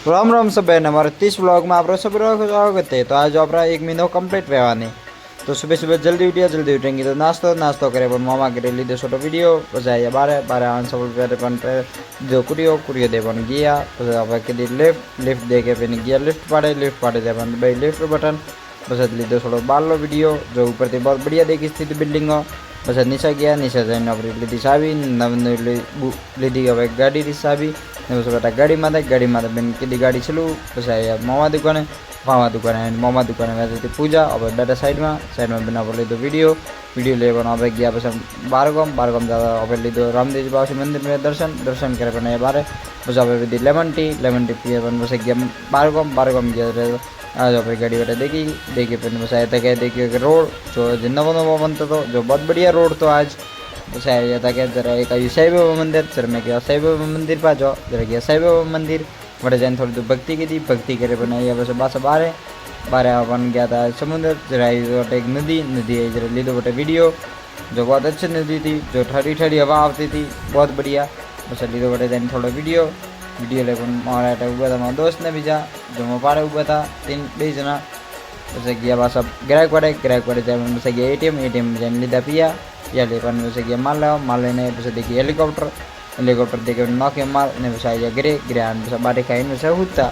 राम राम सब बहन हमारे 30 व्लॉग में आप सब स्वागत है। तो आज अपना 1 महीना कंप्लीट रहवाने तो सुबह सुबह जल्दी उठिया जल्दी उठेंगे तो नास्तो नास्तो करे पर मामा करे लीधो छोटो वीडियो પછી આયા બારે બારે આન સબ પહેરે પણ જો કુરિયો દે પણ ગયા પછી આપણે કીધી લિફ્ટ દે કે પેની ગયા લિફ્ટ પાડે દે પણ ભાઈ લિફ્ટ બટન પછી લીધો થોડો બારલો વિડીયો जो ऊपर थी बहुत बढ़िया देखी स्थिति बिल्डिंग પછી નીચે ગયા નીચે જઈને આપણે લીધી ચાવી નવી લીધી હવે ગાડી ની ચાવી ને પછી બેટા ગાડીમાં બેન કીધી ગાડી ચલું પછી આયા મામા દુકાને વેચતી પૂજા હવે બેટા સાઈડમાં બેન આપણે લીધો વિડીયો લેવાનો આપણે ગયા પછી બારગામ જતા આપણે લીધો રામદેવજી બાપા મંદિર में दर्शन करे પણ બારે પછી આપણે લીધી લેમન ટી પીએ પણ પછી ગયા બારગામ ગયા आज अपनी गाड़ी वाले देखी फिर बस आया था क्या देखिए कि रोड जो नवा बनता तो जो बहुत बढ़िया रोड तो आज बस आया था क्या जरा एक साई बाबा मंदिर जरा मैं क्या साई बाबा मंदिर पा जाओ जरा गया साई बाबा मंदिर बड़े जान थोड़ी तो भक्ति की थी भक्ति करे बनाई बस बस बारे अपन गया था समुद्र जरा एक नदी है जरा ली दो बटे वीडियो जो बहुत अच्छी नदी थी जो ठंडी हवा आती थी बहुत बढ़िया बस ली दो बटे जान थोड़ा वीडियो ले मारा ऊबा था मारा दोस्त ने बीजा जो मैं पाड़े ऊबा था 2 जना वैसे गया बस अब ग्राहक पड़े जाए वैसे गया एटीएम जाने लीधा पिया ले वैसे गया माल लेने वैसे देखिए हेलीकॉप्टर देखे नौके माल ने वैसे आ गया गिरे बस बाटे खाई वैसे होता